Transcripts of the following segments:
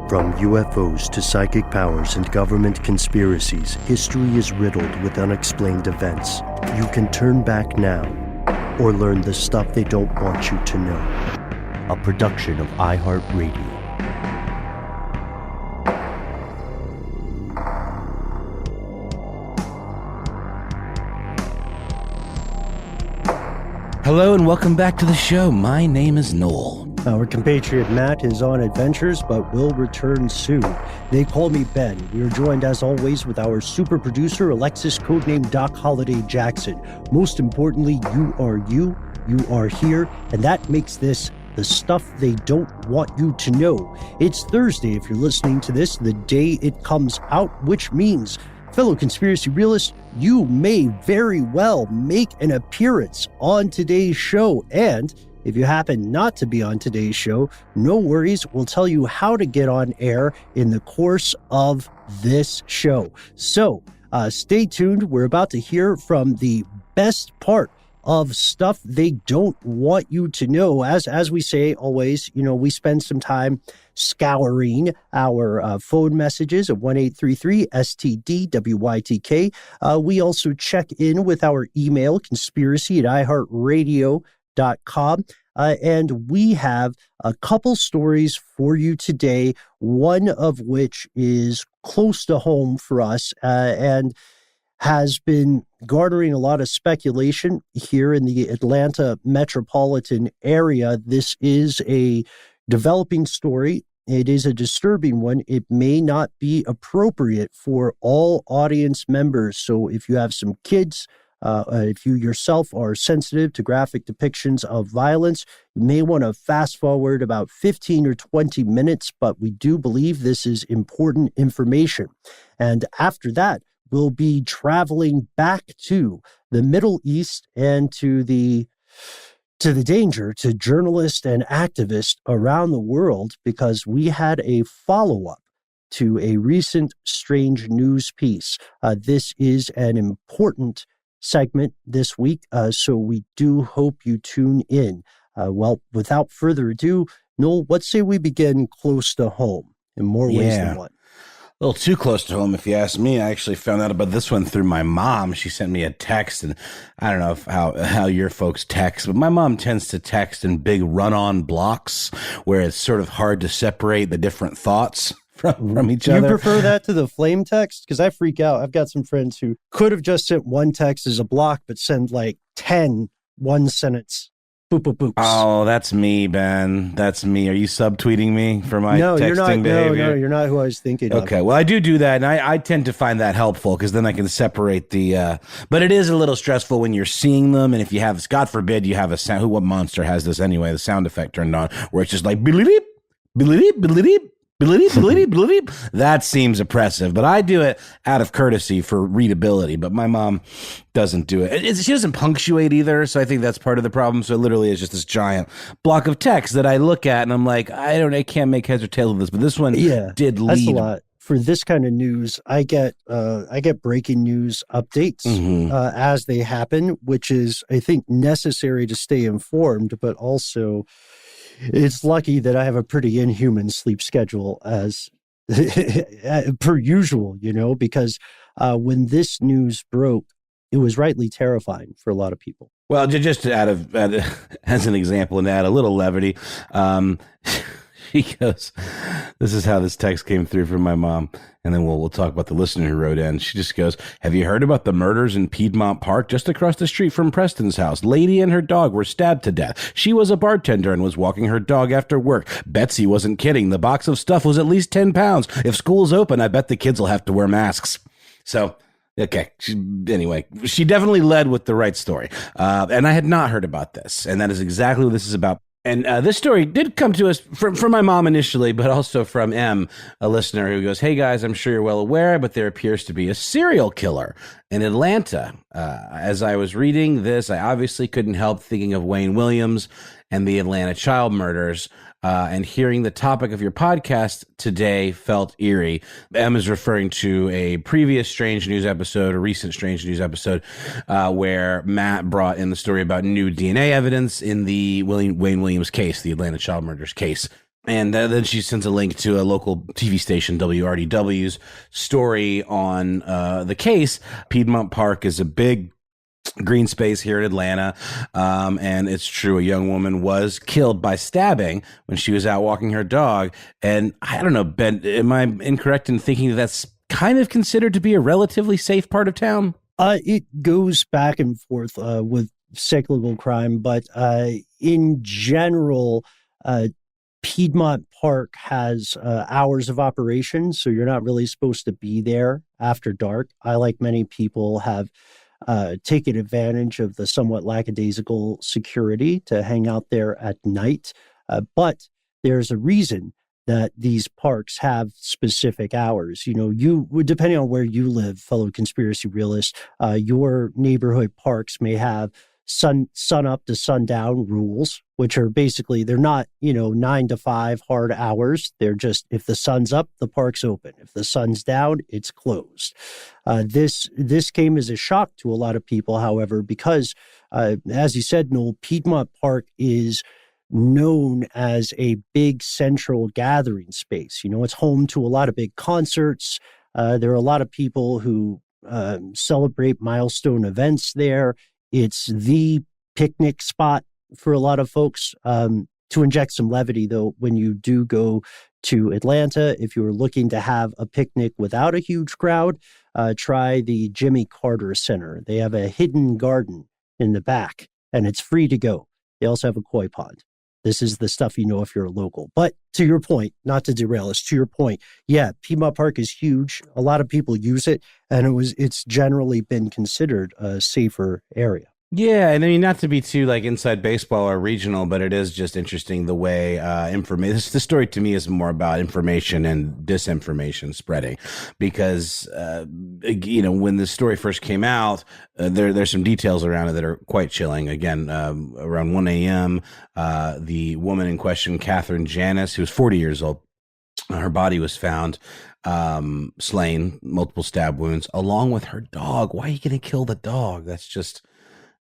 From UFOs to psychic powers and government conspiracies, history is riddled with unexplained events. You can turn back now or learn the stuff they don't want you to know. A production of iHeartRadio. Hello and welcome back to the show. My name is Noel. Our compatriot Matt is on adventures, but will return soon. They call me Ben. We are joined, as always, with our super producer, Alexis, codenamed Doc Holliday Jackson. Most importantly, you are here, and that makes this the stuff they don't want you to know. It's Thursday, if you're listening to this, the day it comes out, which means, fellow conspiracy realists, you may very well make an appearance on today's show. And if you happen not to be on today's show, no worries. We'll tell you how to get on air in the course of this show. So stay tuned. We're about to hear from the best part of stuff they don't want you to know. As we say always, we spend some time scouring our phone messages at 1-833-STDWYTK. We also check in with our email, conspiracy@iHeartRadio.com. And we have a couple stories for you today, one of which is close to home for us and has been garnering a lot of speculation here in the Atlanta metropolitan area. This is a developing story. It is a disturbing one. It may not be appropriate for all audience members. So if you have some kids, if you yourself are sensitive to graphic depictions of violence, you may want to fast forward about 15 or 20 minutes, but we do believe this is important information. And after that, we'll be traveling back to the Middle East and to the danger to journalists and activists around the world, because we had a follow-up to a recent strange news piece. This is an important segment this week, so we do hope you tune in. Well, without further ado, Noel, let's say we begin close to home in more ways than one. A little too close to home, if you ask me. I actually found out about this one through my mom. She sent me a text, and I don't know how your folks text, but my mom tends to text in big run-on blocks where it's sort of hard to separate the different thoughts from each other. You prefer that to the flame text? Because I freak out. I've got some friends who could have just sent one text as a block, but send like 10 one-sentence boop. Oh, that's me, Ben. That's me. Are you subtweeting me for my texting behavior? No, you're not who I was thinking of. Okay, well, I do that, and I tend to find that helpful because then I can separate the... but it is a little stressful when you're seeing them, and if you have, God forbid, you have a sound... What monster has this anyway? The sound effect turned on, where it's just like... Bleep, bleep, bleep. That seems oppressive, but I do it out of courtesy for readability. But my mom doesn't do it. She doesn't punctuate either, so I think that's part of the problem. So it literally is just this giant block of text that I look at, and I'm like, I can't make heads or tails of this. But this one did lead. That's a lot. For this kind of news, I get breaking news updates as they happen, which is, I think, necessary to stay informed, but also it's lucky that I have a pretty inhuman sleep schedule as per usual, because when this news broke, it was rightly terrifying for a lot of people. Well, just as an example and to add a little levity, she goes, this is how this text came through from my mom. And then we'll talk about the listener who wrote in. She just goes, have you heard about the murders in Piedmont Park just across the street from Preston's house? Lady and her dog were stabbed to death. She was a bartender and was walking her dog after work. Betsy wasn't kidding. The box of stuff was at least 10 pounds. If school's open, I bet the kids will have to wear masks. So, okay. Anyway, she definitely led with the right story. And I had not heard about this. And that is exactly what this is about. And this story did come to us from my mom initially, but also from M, a listener who goes, hey, guys, I'm sure you're well aware, but there appears to be a serial killer in Atlanta. As I was reading this, I obviously couldn't help thinking of Wayne Williams and the Atlanta child murders. And hearing the topic of your podcast today felt eerie. M is referring to a previous Strange News episode, a recent Strange News episode, where Matt brought in the story about new DNA evidence in the Wayne Williams case, the Atlanta child murders case. And then she sends a link to a local TV station, WRDW's story on the case. Piedmont Park is a big green space here in Atlanta. And it's true, a young woman was killed by stabbing when she was out walking her dog. And I don't know, Ben, am I incorrect in thinking that that's kind of considered to be a relatively safe part of town? It goes back and forth with cyclical crime, but in general, Piedmont Park has hours of operation, so you're not really supposed to be there after dark. I, like many people, have taken advantage of the somewhat lackadaisical security to hang out there at night. But there's a reason that these parks have specific hours. You know, depending on where you live, fellow conspiracy realists, your neighborhood parks may have sun up to sundown rules, which are basically, they're not, 9 to 5 hard hours. They're just, if the sun's up, the park's open. If the sun's down, it's closed. This came as a shock to a lot of people, however, because as you said, Noel, Piedmont Park is known as a big central gathering space. It's home to a lot of big concerts. There are a lot of people who celebrate milestone events there. It's the picnic spot for a lot of folks. To inject some levity, though, when you do go to Atlanta, if you're looking to have a picnic without a huge crowd, try the Jimmy Carter Center. They have a hidden garden in the back, and it's free to go. They also have a koi pond. This is the stuff if you're a local. But to your point, not to derail us, to your point, yeah, Piedmont Park is huge. A lot of people use it, and it's generally been considered a safer area. Yeah, and I mean, not to be too inside baseball or regional, but it is just interesting the way information. This story to me is more about information and disinformation spreading, because when the story first came out, there's some details around it that are quite chilling. Again, around 1 a.m., the woman in question, Catherine Janis, who was 40 years old, her body was found slain, multiple stab wounds, along with her dog. Why are you going to kill the dog? That's just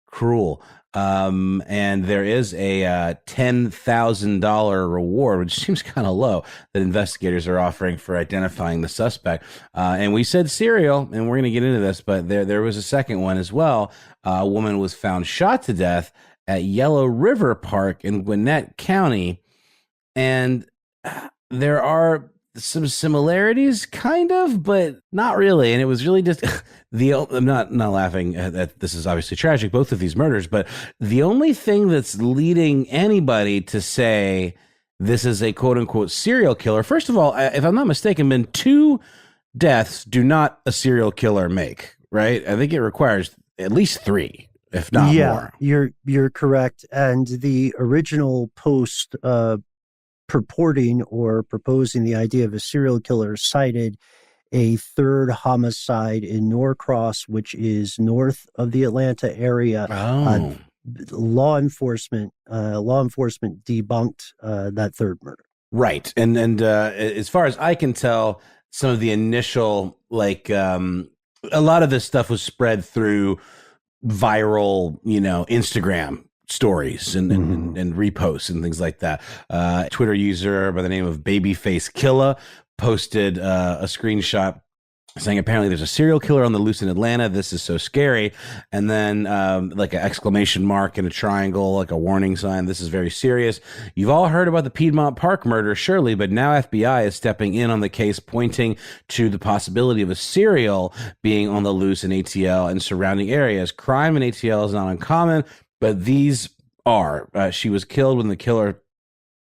cruel. And there is a $10,000 reward, which seems kind of low, that investigators are offering for identifying the suspect. And we said serial, and we're going to get into this, but there was a second one as well. A woman was found shot to death at Yellow River Park in Gwinnett County. And there are some similarities, kind of, but not really. And it was really just I'm not laughing at this is obviously tragic, both of these murders, but the only thing that's leading anybody to say this is a quote unquote serial killer, first of all, if I'm not mistaken, Ben, 2 deaths do not a serial killer make, right? I think it requires at least 3, if not more. You're correct. And the original post purporting or proposing the idea of a serial killer cited a third homicide in Norcross, which is north of the Atlanta area. Law enforcement debunked that third murder. Right. And as far as I can tell, some of the initial, a lot of this stuff was spread through viral, Instagram stories and reposts and things like that. Twitter user by the name of Babyface Killa posted a screenshot saying apparently there's a serial killer on the loose in Atlanta. This is so scary. And then an exclamation mark and a triangle, like a warning sign. This is very serious. You've all heard about the Piedmont Park murder, surely, but now FBI is stepping in on the case, pointing to the possibility of a serial being on the loose in ATL and surrounding areas. Crime in ATL is not uncommon, but these are. She was killed when the killer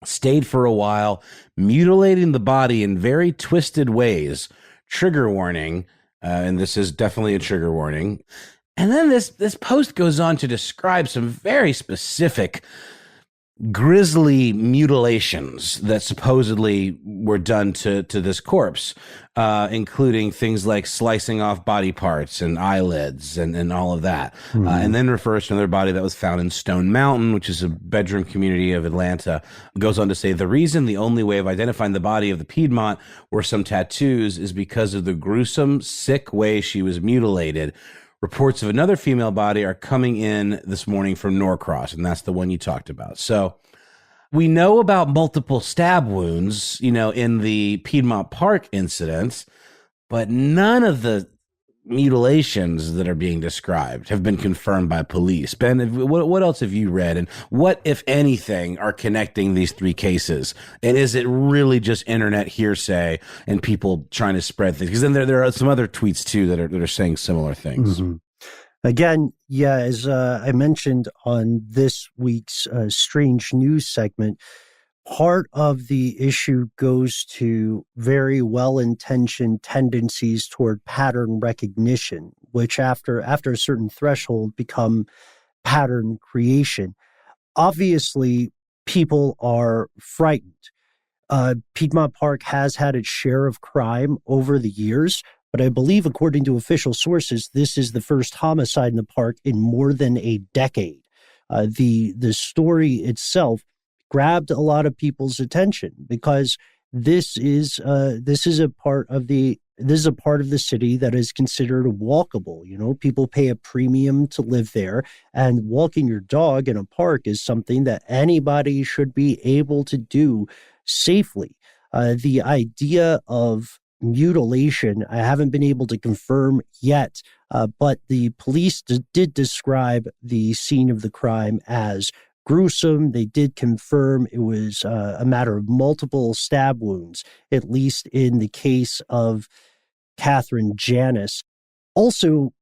stayed for a while, mutilating the body in very twisted ways. Trigger warning, and this is definitely a trigger warning. And then this post goes on to describe some very specific grisly mutilations that supposedly were done to this corpse, including things like slicing off body parts and eyelids and all of that. And then refers to another body that was found in Stone Mountain, which is a bedroom community of Atlanta. Goes on to say, the only way of identifying the body of the Piedmont were some tattoos is because of the gruesome, sick way she was mutilated. Reports of another female body are coming in this morning from Norcross, and that's the one you talked about. So We know about multiple stab wounds, in the Piedmont Park incidents, but none of the mutilations that are being described have been confirmed by police. Ben, what else have you read, and what, if anything, are connecting these three cases? And is it really just internet hearsay and people trying to spread things? Because then there are some other tweets too that are saying similar things. Mm-hmm. Again, yeah, as I mentioned on this week's Strange News segment, part of the issue goes to very well-intentioned tendencies toward pattern recognition, which after a certain threshold become pattern creation. Obviously, people are frightened. Piedmont Park has had its share of crime over the years, but I believe, according to official sources, this is the first homicide in the park in more than a decade. The story itself grabbed a lot of people's attention because this is a part of the city that is considered walkable. People pay a premium to live there, and walking your dog in a park is something that anybody should be able to do safely. The idea of mutilation, I haven't been able to confirm yet, but the police did describe the scene of the crime as gruesome. They did confirm it was a matter of multiple stab wounds, at least in the case of Catherine Janus. Also,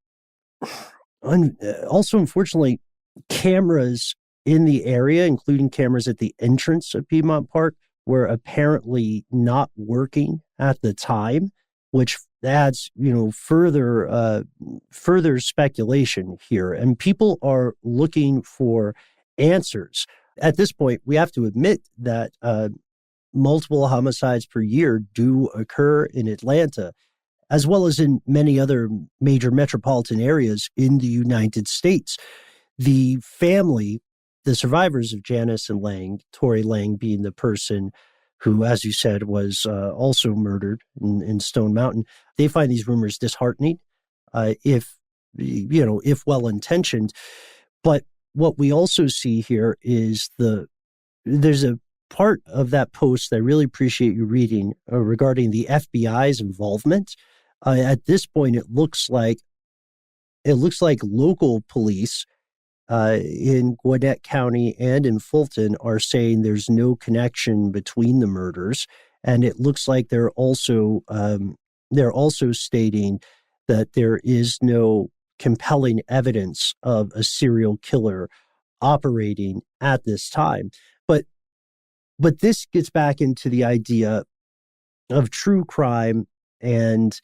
unfortunately, cameras in the area, including cameras at the entrance of Piedmont Park, were apparently not working at the time, which adds, further speculation here. And people are looking for answers. At this point, we have to admit that multiple homicides per year do occur in Atlanta, as well as in many other major metropolitan areas in the United States. The family, the survivors of Janice and Lang, Tory Lang being the person who, as you said, was also murdered in Stone Mountain, they find these rumors disheartening, if well-intentioned. But what we also see here is there's a part of that post that I really appreciate you reading regarding the FBI's involvement. At this point, it looks like local police in Gwinnett County and in Fulton are saying there's no connection between the murders, and it looks like they're also stating that there is no compelling evidence of a serial killer operating at this time. But this gets back into the idea of true crime and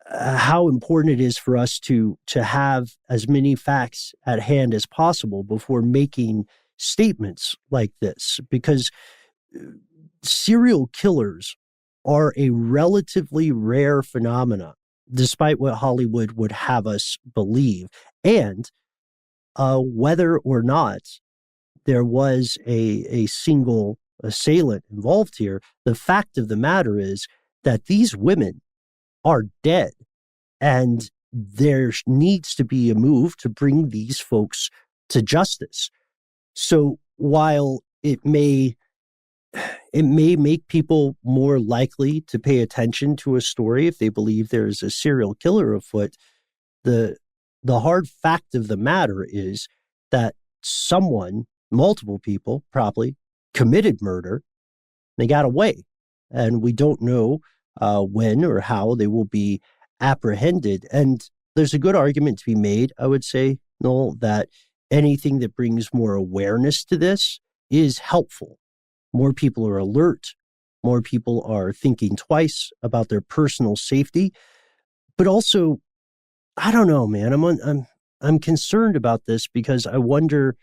how important it is for us to have as many facts at hand as possible before making statements like this, because serial killers are a relatively rare phenomena, despite what Hollywood would have us believe. And whether or not there was a single assailant involved here, the fact of the matter is that these women are dead, and there needs to be a move to bring these folks to justice. So while it may make people more likely to pay attention to a story if they believe there is a serial killer afoot, the hard fact of the matter is that multiple people probably committed murder. They got away, and we don't know when or how they will be apprehended. And there's a good argument to be made, I would say, Noel, that anything that brings more awareness to this is helpful. More people are alert. More people are thinking twice about their personal safety. But also, I don't know, man. I'm concerned about this because I wonder,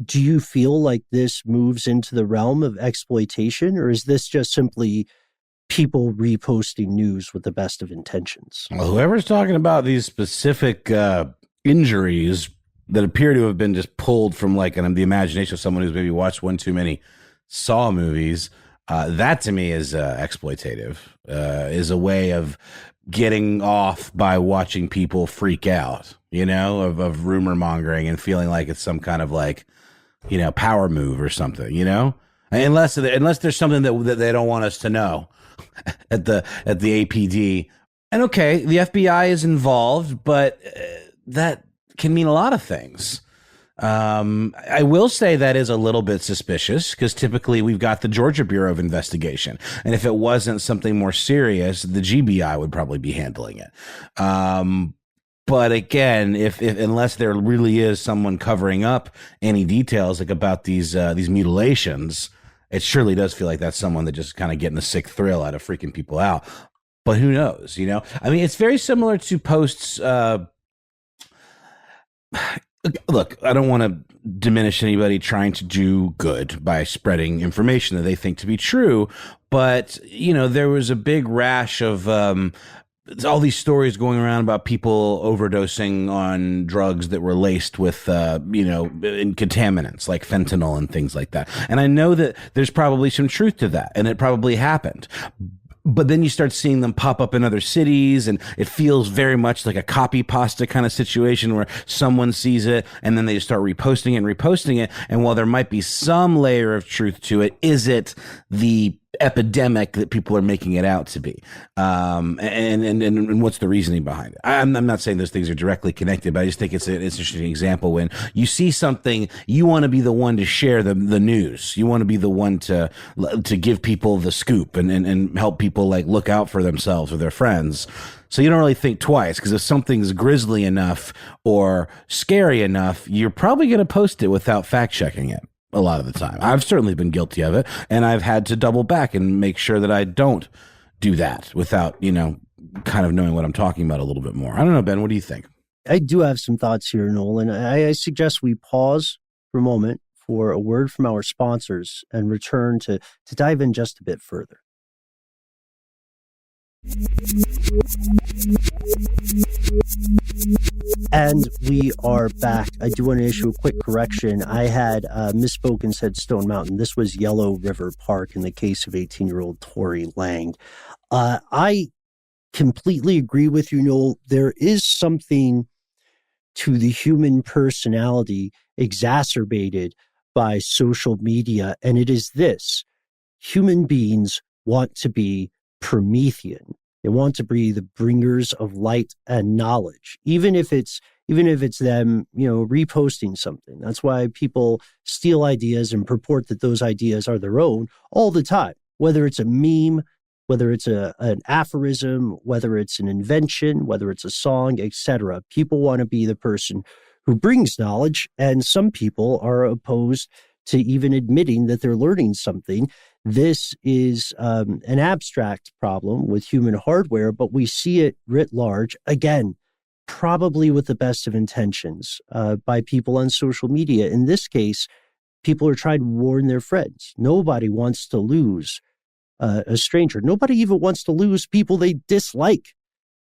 do you feel like this moves into the realm of exploitation, or is this just simply people reposting news with the best of intentions? Well, whoever's talking about these specific injuries that appear to have been just pulled from the imagination of someone who's maybe watched one too many Saw movies, that to me is exploitative, is a way of getting off by watching people freak out, of rumor mongering and feeling like it's some kind of power move or something, unless there's something that they don't want us to know at the APD. And okay, the FBI is involved, but that can mean a lot of things. I will say that is a little bit suspicious because typically we've got the Georgia Bureau of Investigation. And if it wasn't something more serious, the GBI would probably be handling it. But again, if unless there really is someone covering up any details like about these mutilations, it surely does feel like that's someone that just kind of getting a sick thrill out of freaking people out. But who knows, I mean, it's very similar to posts. Look, I don't want to diminish anybody trying to do good by spreading information that they think to be true. But, there was a big rash of all these stories going around about people overdosing on drugs that were laced with, in contaminants like fentanyl and things like that. And I know that there's probably some truth to that, and it probably happened. But then you start seeing them pop up in other cities, and it feels very much like a copy pasta kind of situation where someone sees it and then they just start reposting it. And while there might be some layer of truth to it, is it the epidemic that people are making it out to be? And what's the reasoning behind it? I'm not saying those things are directly connected, but I just think it's an interesting example. When you see something, you want to be the one to share the news. You want to be the one to give people the scoop and help people like look out for themselves or their friends. So you don't really think twice, because if something's grisly enough or scary enough, you're probably going to post it without fact checking it. A lot of the time. I've certainly been guilty of it, and I've had to double back and make sure that I don't do that without, kind of knowing what I'm talking about a little bit more. I don't know, Ben, what do you think? I do have some thoughts here, Nolan. I suggest we pause for a moment for a word from our sponsors and return to dive in just a bit further. And we are back. I do want to issue a quick correction. I had misspoken and said Stone Mountain. This was Yellow River Park in the case of 18-year-old Tory Lang. I completely agree with you, Noel. There is something to the human personality exacerbated by social media, and it is this: human beings want to be Promethean. They want to be the bringers of light and knowledge, even if it's them, reposting something. That's why people steal ideas and purport that those ideas are their own all the time, whether it's a meme, whether it's an aphorism, whether it's an invention, whether it's a song, etc. People want to be the person who brings knowledge, and some people are opposed to even admitting that they're learning something. This is an abstract problem with human hardware, but we see it writ large, again, probably with the best of intentions by people on social media. In this case, people are trying to warn their friends. Nobody wants to lose a stranger. Nobody even wants to lose people they dislike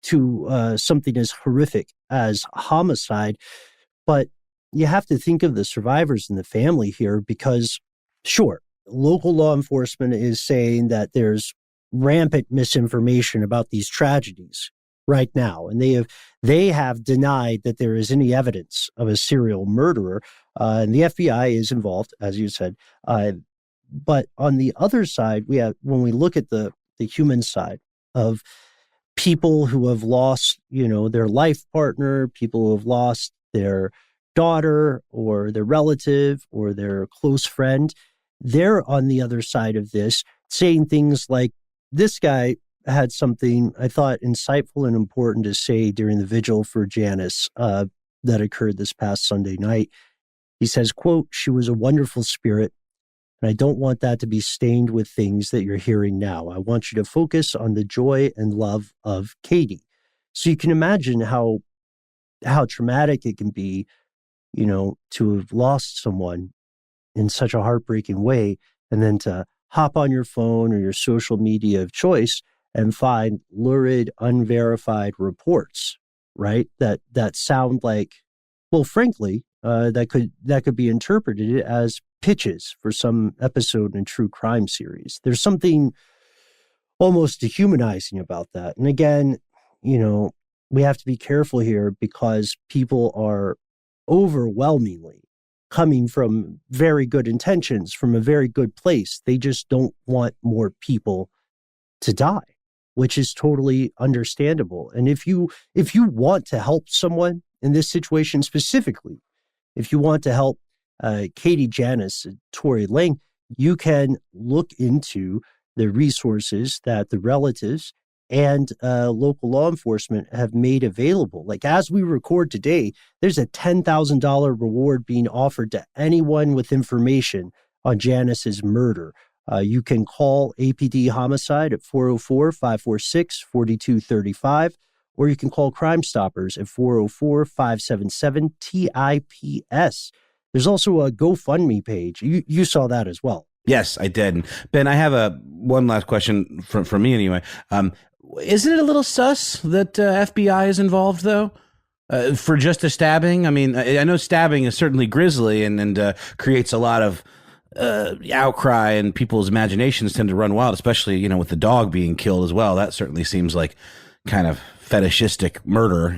to something as horrific as homicide. But you have to think of the survivors and the family here, because, sure, local law enforcement is saying that there's rampant misinformation about these tragedies right now, and they have denied that there is any evidence of a serial murderer, and the FBI is involved, as you said. But on the other side, when we look at the human side of people who have lost, their life partner, people who have lost their daughter or their relative or their close friend, they're on the other side of this, saying things like, this guy had something I thought insightful and important to say during the vigil for Janice that occurred this past Sunday night. He says, quote, "She was a wonderful spirit, and I don't want that to be stained with things that you're hearing now. I want you to focus on the joy and love of Katie." So you can imagine how traumatic it can be, to have lost someone in such a heartbreaking way, and then to hop on your phone or your social media of choice and find lurid, unverified reports, right? That sound like, well, frankly, that could be interpreted as pitches for some episode in a true crime series. There's something almost dehumanizing about that. And again, we have to be careful here, because people are overwhelmingly coming from very good intentions, from a very good place. They just don't want more people to die, which is totally understandable. And if you want to help someone in this situation specifically, if you want to help Katie Janice and Tory Lang, you can look into the resources that the relatives and local law enforcement have made available. Like as we record today, there's a $10,000 reward being offered to anyone with information on Janice's murder. You can call APD Homicide at 404-546-4235, or you can call Crime Stoppers at 404-577-TIPS. There's also a GoFundMe page. You saw that as well. Yes, I did. Ben, I have one last question from me anyway. Isn't it a little sus that FBI is involved, though, for just a stabbing? I mean, I know stabbing is certainly grisly and creates a lot of outcry, and people's imaginations tend to run wild, especially, with the dog being killed as well. That certainly seems like kind of fetishistic murder,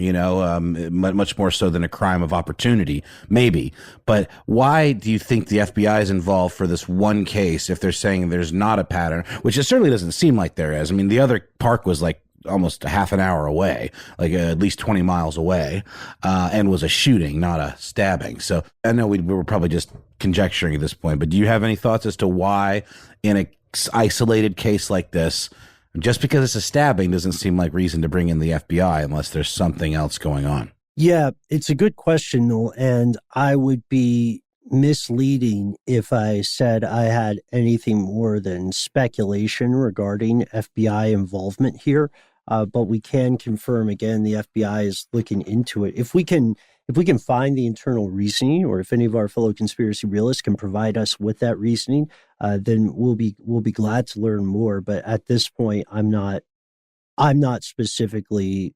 much more so than a crime of opportunity, maybe. But why do you think the FBI is involved for this one case if they're saying there's not a pattern, which it certainly doesn't seem like there is? I mean, the other park was like almost a half an hour away, like at least 20 miles away, and was a shooting, not a stabbing. So I know we were probably just conjecturing at this point, but do you have any thoughts as to why in an isolated case like this, just because it's a stabbing doesn't seem like reason to bring in the FBI unless there's something else going on? Yeah, it's a good question, Noel, and I would be misleading if I said I had anything more than speculation regarding FBI involvement here. But we can confirm, again, the FBI is looking into it. If we can find the internal reasoning, or if any of our fellow conspiracy realists can provide us with that reasoning, then we'll be glad to learn more. But at this point, I'm not specifically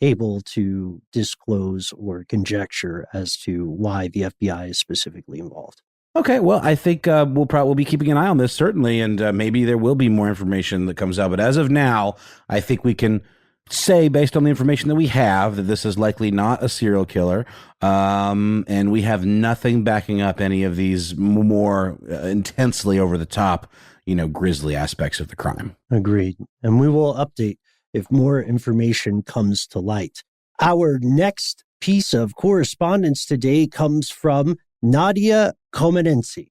able to disclose or conjecture as to why the FBI is specifically involved. Okay, well, I think we'll be keeping an eye on this, certainly, and maybe there will be more information that comes out. But as of now, I think we can say, based on the information that we have, that this is likely not a serial killer, and we have nothing backing up any of these more intensely over-the-top, grisly aspects of the crime. Agreed. And we will update if more information comes to light. Our next piece of correspondence today comes from Nadia Comenensi,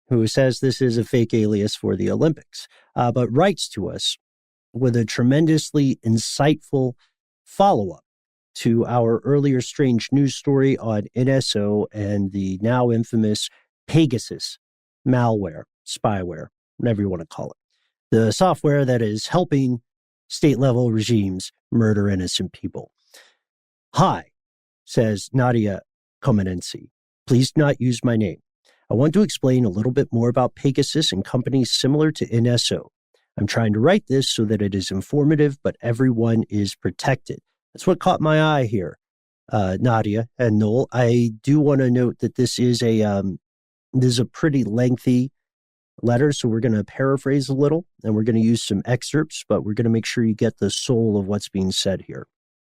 who says this is a fake alias for the Olympics, but writes to us with a tremendously insightful follow-up to our earlier strange news story on NSO and the now infamous Pegasus malware, spyware, whatever you want to call it. The software that is helping state-level regimes murder innocent people. Hi, says Nadia Comenensi. Please do not use my name. I want to explain a little bit more about Pegasus and companies similar to NSO. I'm trying to write this so that it is informative, but everyone is protected. That's what caught my eye here, Nadia and Noel. I do want to note that this is a pretty lengthy letter, so we're going to paraphrase a little, and we're going to use some excerpts, but we're going to make sure you get the soul of what's being said here.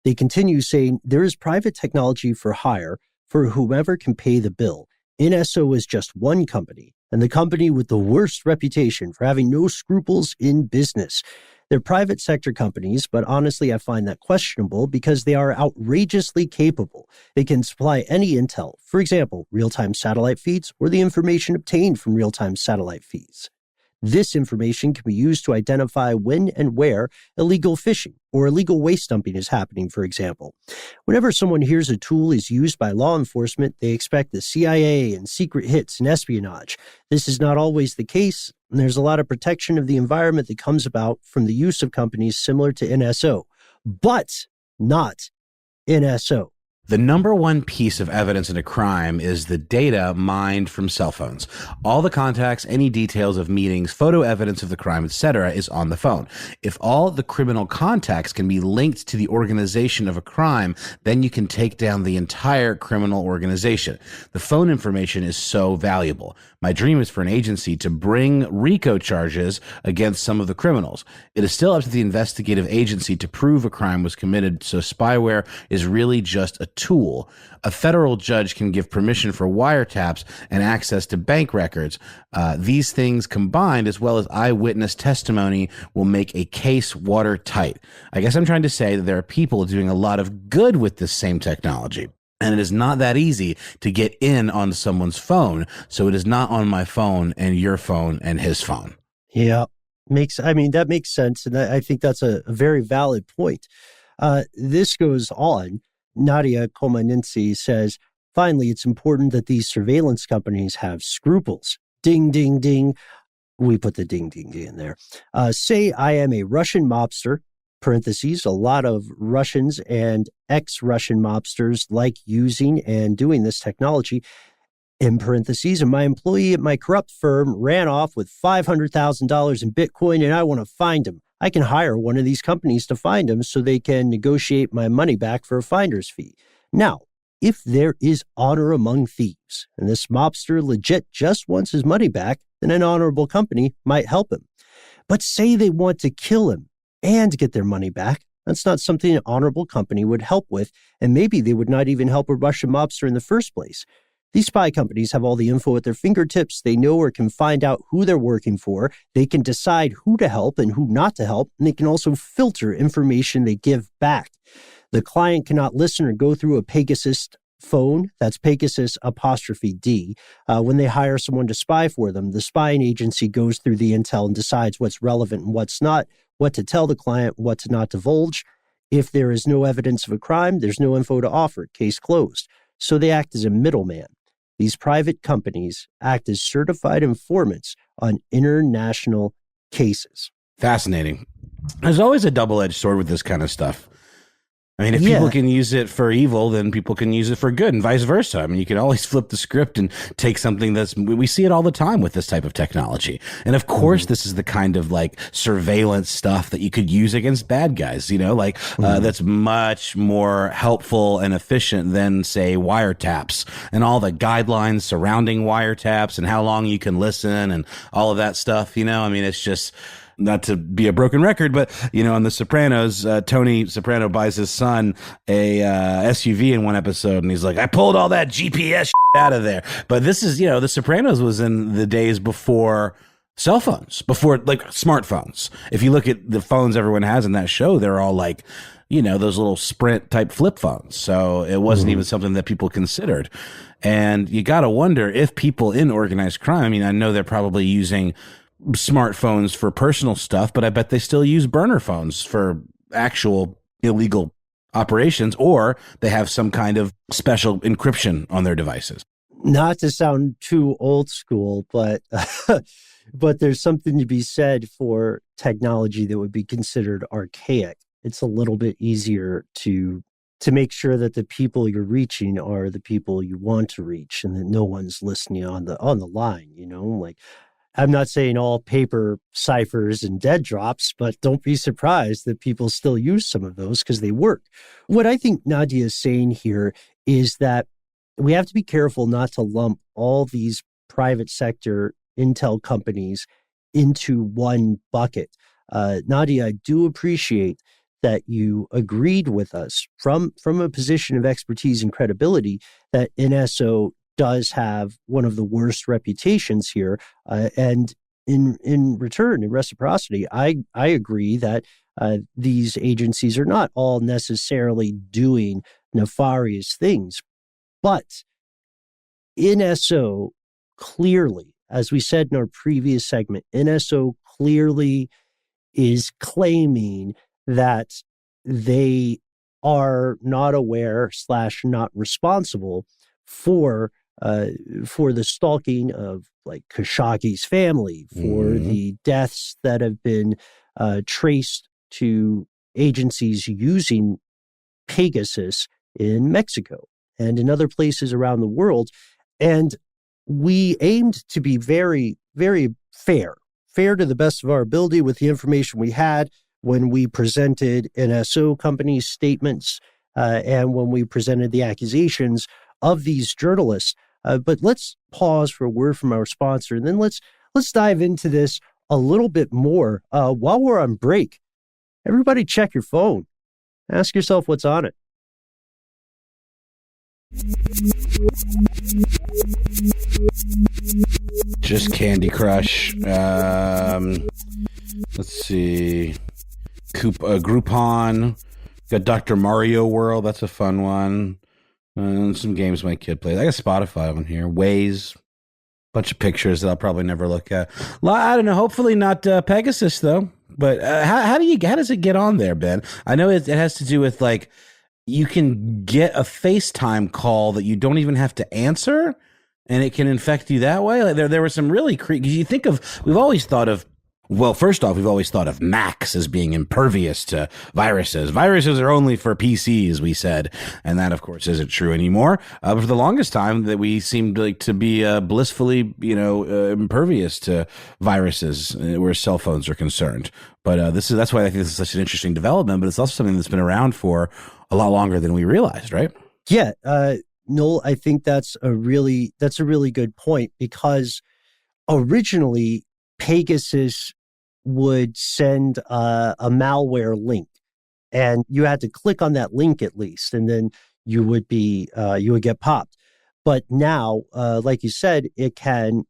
They continue saying, there is private technology for hire for whomever can pay the bill. NSO is just one company, and the company with the worst reputation for having no scruples in business. They're private sector companies, but honestly, I find that questionable because they are outrageously capable. They can supply any intel, for example, real-time satellite feeds or the information obtained from real-time satellite feeds. This information can be used to identify when and where illegal fishing or illegal waste dumping is happening, for example. Whenever someone hears a tool is used by law enforcement, they expect the CIA and secret hits and espionage. This is not always the case, and there's a lot of protection of the environment that comes about from the use of companies similar to NSO, but not NSO. The number one piece of evidence in a crime is the data mined from cell phones. All the contacts, any details of meetings, photo evidence of the crime, etc. is on the phone. If all the criminal contacts can be linked to the organization of a crime, then you can take down the entire criminal organization. The phone information is so valuable. My dream is for an agency to bring RICO charges against some of the criminals. It is still up to the investigative agency to prove a crime was committed, so spyware is really just a tool. A federal judge can give permission for wiretaps and access to bank records. These things combined, as well as eyewitness testimony, will make a case watertight. I guess I'm trying to say that there are people doing a lot of good with this same technology. And it is not that easy to get in on someone's phone. So it is not on my phone and your phone and his phone. Yeah, that makes sense. And I think that's a very valid point. This goes on. Nadia Komanensi says, finally, it's important that these surveillance companies have scruples. Ding, ding, ding. We put the ding, ding, ding in there. Say I am a Russian mobster, parentheses, a lot of Russians and ex-Russian mobsters like using and doing this technology, in parentheses, and my employee at my corrupt firm ran off with $500,000 in Bitcoin, and I want to find him. I can hire one of these companies to find him so they can negotiate my money back for a finder's fee. Now, if there is honor among thieves, and this mobster legit just wants his money back, then an honorable company might help him. But say they want to kill him and get their money back, that's not something an honorable company would help with, and maybe they would not even help a Russian mobster in the first place. These spy companies have all the info at their fingertips. They know or can find out who they're working for. They can decide who to help and who not to help, and they can also filter information they give back. The client cannot listen or go through a Pegasus phone. That's Pegasus ''D. When they hire someone to spy for them, the spying agency goes through the intel and decides what's relevant and what's not, what to tell the client, what to not divulge. If there is no evidence of a crime, there's no info to offer. Case closed. So they act as a middleman. These private companies act as certified informants on international cases. Fascinating. There's always a double-edged sword with this kind of stuff. I mean, if people can use it for evil, then people can use it for good and vice versa. I mean, you can always flip the script and take something we see it all the time with this type of technology. And of course, this is the kind of like surveillance stuff that you could use against bad guys, that's much more helpful and efficient than, say, wiretaps and all the guidelines surrounding wiretaps and how long you can listen and all of that stuff. I mean, it's just, not to be a broken record, but, on The Sopranos, Tony Soprano buys his son a SUV in one episode, and he's like, I pulled all that GPS out of there. But this is, The Sopranos was in the days before cell phones, before like smartphones. If you look at the phones everyone has in that show, they're all like, those little Sprint type flip phones. So it wasn't even something that people considered. And you got to wonder if people in organized crime, I mean, I know they're probably using smartphones for personal stuff, but I bet they still use burner phones for actual illegal operations, or they have some kind of special encryption on their devices. Not to sound too old school, but but there's something to be said for technology that would be considered archaic. It's a little bit easier to make sure that the people you're reaching are the people you want to reach, and that no one's listening on the line. Like, I'm not saying all paper ciphers and dead drops, but don't be surprised that people still use some of those because they work. What I think Nadia is saying here is that we have to be careful not to lump all these private sector intel companies into one bucket. Nadia, I do appreciate that you agreed with us from a position of expertise and credibility that NSO does have one of the worst reputations here. And in return, in reciprocity, I agree that these agencies are not all necessarily doing nefarious things. But NSO clearly, as we said in our previous segment, NSO clearly is claiming that they are not aware / not responsible for the stalking of like Khashoggi's family, for the deaths that have been traced to agencies using Pegasus in Mexico and in other places around the world. And we aimed to be very, very fair to the best of our ability with the information we had when we presented NSO companies' statements and when we presented the accusations of these journalists. But let's pause for a word from our sponsor, and then let's dive into this a little bit more. While we're on break, everybody check your phone. Ask yourself what's on it. Just Candy Crush. Let's see. Groupon. Got Dr. Mario World. That's a fun one. Some games my kid plays. I got Spotify on here. Waze. Bunch of pictures that I'll probably never look at. I don't know. Hopefully not Pegasus though. But how does it get on there, Ben? I know it has to do with like you can get a FaceTime call that you don't even have to answer, and it can infect you that way. Like there were some really creepy. You think of we've always thought of. Well, first off, we've always thought of Macs as being impervious to viruses. Viruses are only for PCs, we said. And that, of course, isn't true anymore. But for the longest time, that we seemed like to be blissfully, impervious to viruses where cell phones are concerned. But that's why I think this is such an interesting development. But it's also something that's been around for a lot longer than we realized, right? Yeah. Noel, I think that's a really good point, because originally Pegasus would send a malware link, and you had to click on that link at least, and then you would get popped. But now, like you said, it can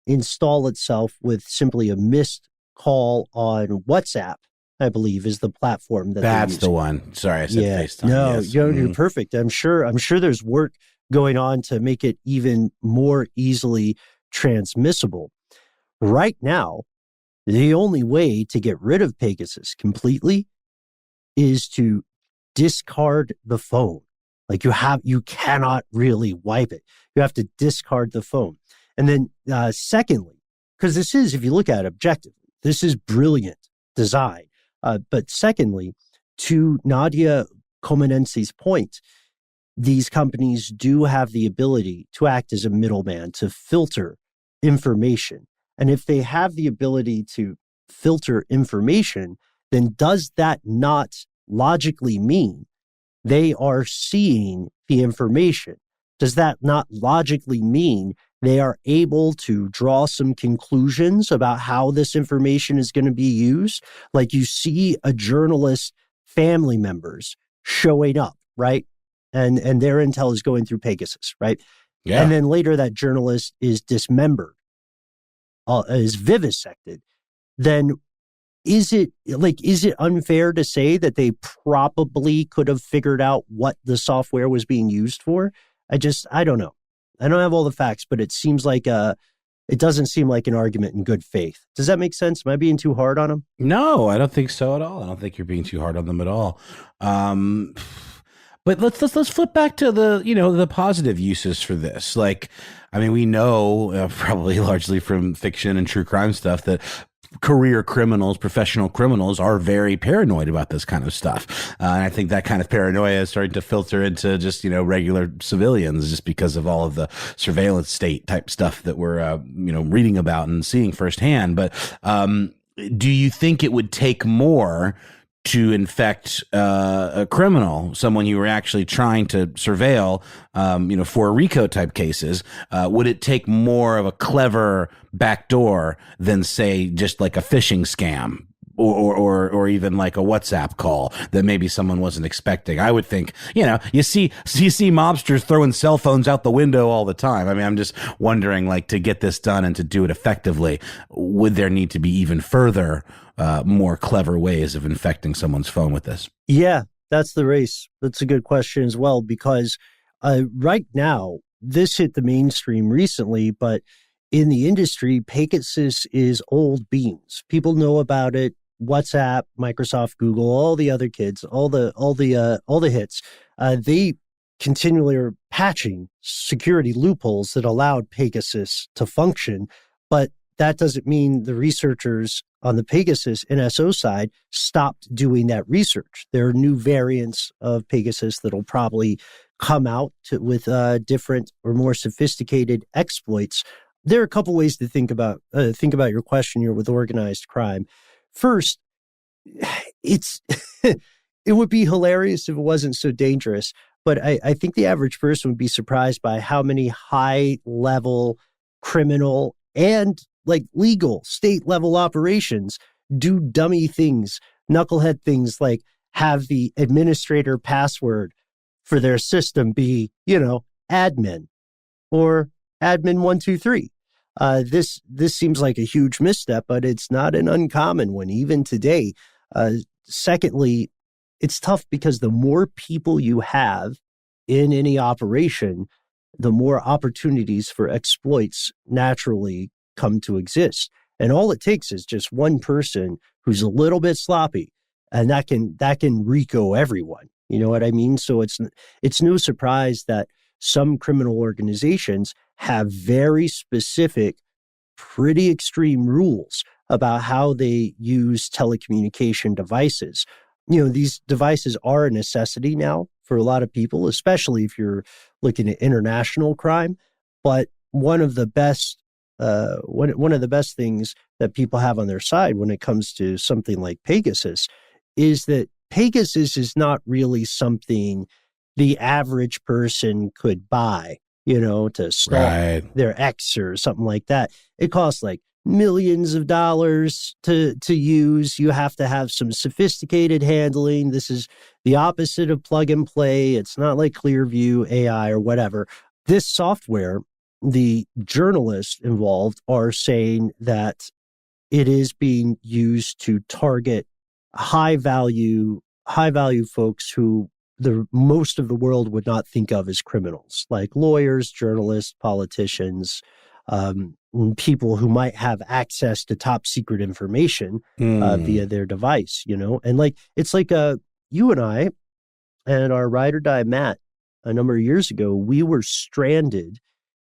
install itself with simply a missed call on WhatsApp, I believe, is the platform that's the one. Sorry, I said FaceTime. No, yes. You're perfect. I'm sure there's work going on to make it even more easily transmissible. Right now, the only way to get rid of Pegasus completely is to discard the phone. Like you cannot really wipe it. You have to discard the phone. And then secondly, because this is, if you look at it objectively, this is brilliant design. But secondly, to Nadia Comanensi's point, these companies do have the ability to act as a middleman to filter information. And if they have the ability to filter information, then does that not logically mean they are seeing the information? Does that not logically mean they are able to draw some conclusions about how this information is going to be used? Like you see a journalist's family members showing up, right? And their intel is going through Pegasus, right? Yeah. And then later that journalist is dismembered. Is vivisected, then is it unfair to say that they probably could have figured out what the software was being used for? I don't know. I don't have all the facts, but it doesn't seem like an argument in good faith. Does that make sense? Am I being too hard on them? No, I don't think so at all. I don't think you're being too hard on them at all. But let's flip back to the positive uses for this. Like, I mean, we know probably largely from fiction and true crime stuff that career criminals, professional criminals are very paranoid about this kind of stuff. And I think that kind of paranoia is starting to filter into just, regular civilians just because of all of the surveillance state type stuff that we're, reading about and seeing firsthand. But do you think it would take more to infect a criminal, someone you were actually trying to surveil, for RICO type cases? Would it take more of a clever backdoor than, say, just like a phishing scam? Or even like a WhatsApp call that maybe someone wasn't expecting? I would think, you see mobsters throwing cell phones out the window all the time. I mean, I'm just wondering, like, to get this done and to do it effectively, would there need to be even further, more clever ways of infecting someone's phone with this? Yeah, that's the race. That's a good question as well, because right now, this hit the mainstream recently, but in the industry, Pegasus is old beans. People know about it. WhatsApp, Microsoft, Google, all the other kids, all the hits. They continually are patching security loopholes that allowed Pegasus to function, but that doesn't mean the researchers on the Pegasus NSO side stopped doing that research. There are new variants of Pegasus that'll probably come out with different or more sophisticated exploits. There are a couple ways to think about your question here with organized crime. First, it would be hilarious if it wasn't so dangerous, but I think the average person would be surprised by how many high-level criminal and like legal state-level operations do dummy things, knucklehead things like have the administrator password for their system be, admin or admin123. This seems like a huge misstep, but it's not an uncommon one, even today. Secondly, it's tough because the more people you have in any operation, the more opportunities for exploits naturally come to exist. And all it takes is just one person who's a little bit sloppy, and that can RICO everyone. You know what I mean? So it's no surprise that some criminal organizations have very specific, pretty extreme rules about how they use telecommunication devices. You know, these devices are a necessity now for a lot of people, especially if you're looking at international crime. But one of the best things that people have on their side when it comes to something like Pegasus is that Pegasus is not really something the average person could buy, to stalk their ex or something like that. It costs like millions of dollars to use. You have to have some sophisticated handling. This is the opposite of plug and play. It's not like Clearview AI or whatever. This software, the journalists involved are saying that it is being used to target high value folks who most of the world would not think of as criminals, like lawyers, journalists, politicians, people who might have access to top secret information via their device, and it's like you and I and our ride or die Matt a number of years ago, we were stranded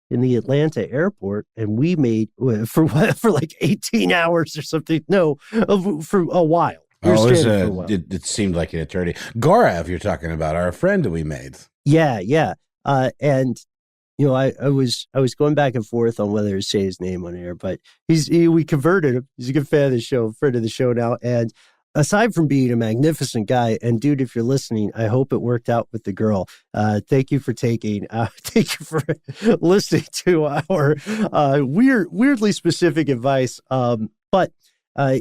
in the Atlanta airport, and we made for like 18 hours or something. No, for a while. It seemed like an eternity. Gaurav, you're talking about, our friend that we made. Yeah. And I was going back and forth on whether to say his name on air, but we converted him. He's a good fan of the show, friend of the show now. And aside from being a magnificent guy, and dude, if you're listening, I hope it worked out with the girl. Thank you for thank you for listening to our weirdly specific advice. But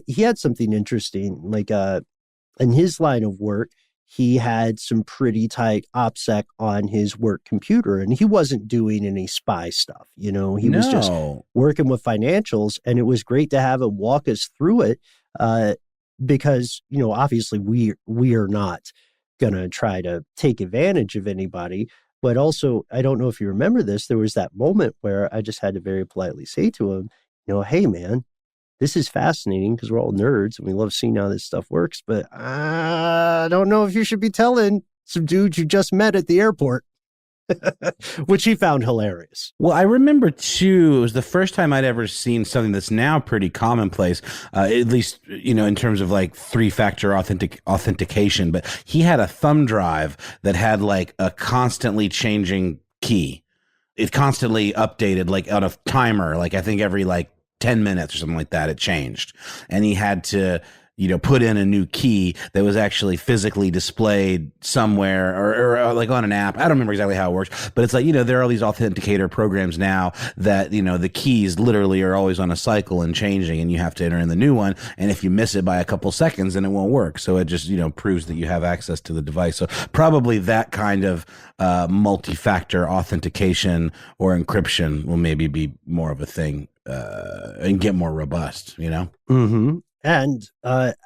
he had something interesting, like in his line of work, he had some pretty tight OPSEC on his work computer, and he wasn't doing any spy stuff. He was just working with financials, and it was great to have him walk us through it because, obviously we are not going to try to take advantage of anybody. But also, I don't know if you remember this, there was that moment where I just had to very politely say to him, hey, man, this is fascinating because we're all nerds and we love seeing how this stuff works, but I don't know if you should be telling some dudes you just met at the airport, which he found hilarious. Well, I remember too, it was the first time I'd ever seen something that's now pretty commonplace, at least, in terms of like 3-factor authentication, but he had a thumb drive that had like a constantly changing key. It constantly updated like on a timer, like I think every like 10 minutes or something like that, it changed. And he had to, put in a new key that was actually physically displayed somewhere or like on an app. I don't remember exactly how it works, but it's like, there are all these authenticator programs now that, the keys literally are always on a cycle and changing, and you have to enter in the new one. And if you miss it by a couple seconds, then it won't work. So it just, proves that you have access to the device. So probably that kind of multi-factor authentication or encryption will maybe be more of a thing and get more robust, Mm-hmm. And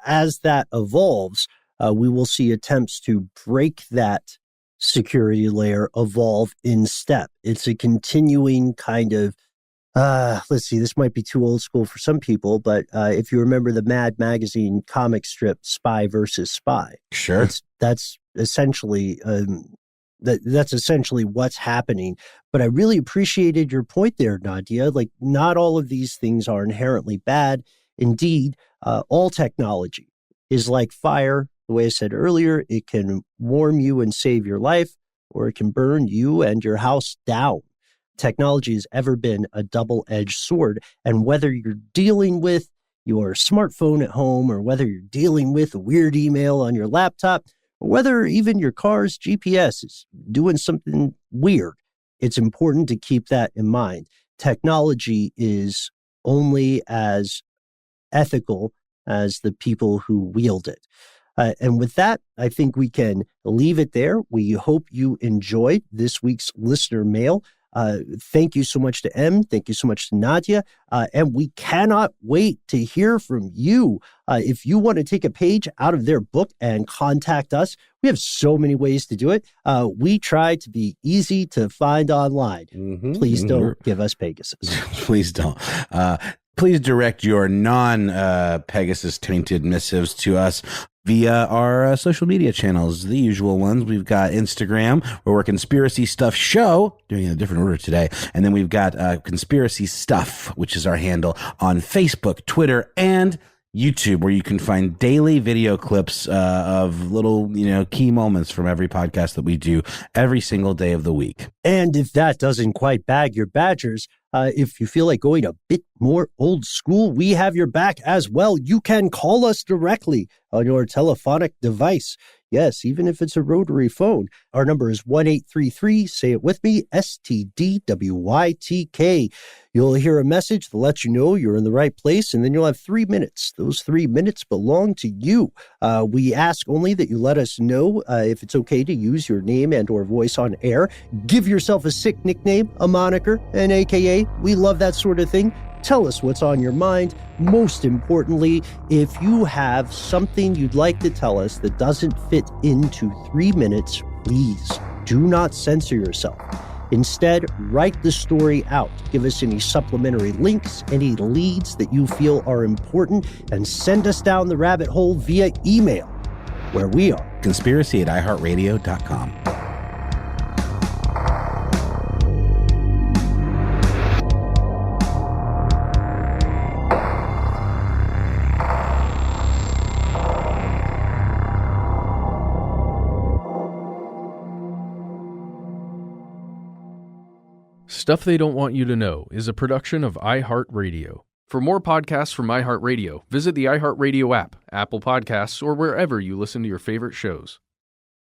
as that evolves, we will see attempts to break that security layer evolve in step. It's a continuing kind of, let's see, this might be too old school for some people, but if you remember the Mad Magazine comic strip, Spy versus Spy. Sure. That's essentially that's essentially what's happening. But I really appreciated your point there, Nadia. Like, not all of these things are inherently bad. Indeed, all technology is like fire. The way I said earlier, it can warm you and save your life, or it can burn you and your house down. Technology has ever been a double-edged sword. And whether you're dealing with your smartphone at home, or whether you're dealing with a weird email on your laptop, or whether even your car's GPS is doing something weird, it's important to keep that in mind. Technology is only as ethical as the people who wield it. And with that, I think we can leave it there. We hope you enjoyed this week's listener mail. Thank you so much to Em. Thank you so much to Nadia. And we cannot wait to hear from you. If you want to take a page out of their book and contact us, we have so many ways to do it. We try to be easy to find online. Please don't give us Pegasus. Please don't. Please direct your non-Pegasus tainted missives to us via our social media channels, the usual ones. We've got Instagram, where we're Conspiracy Stuff Show, doing it in a different order today. And then we've got Conspiracy Stuff, which is our handle on Facebook, Twitter, and YouTube, where you can find daily video clips of little, key moments from every podcast that we do every single day of the week. And if that doesn't quite bag your badgers, if you feel like going a bit more old school, we have your back as well. You can call us directly on your telephonic device. Yes, even if it's a rotary phone. Our number is 1-833, say it with me, STDWYTK. You'll hear a message that lets you know you're in the right place, and then you'll have 3 minutes. Those 3 minutes belong to you. We ask only that you let us know if it's okay to use your name and or voice on air. Give yourself a sick nickname, a moniker, an AKA. We love that sort of thing. Tell us what's on your mind. Most importantly, if you have something you'd like to tell us that doesn't fit into 3 minutes, please do not censor yourself. Instead, write the story out. Give us any supplementary links, any leads that you feel are important, and send us down the rabbit hole via email, where we are conspiracy@iHeartRadio.com. Stuff They Don't Want You to Know is a production of iHeartRadio. For more podcasts from iHeartRadio, visit the iHeartRadio app, Apple Podcasts, or wherever you listen to your favorite shows.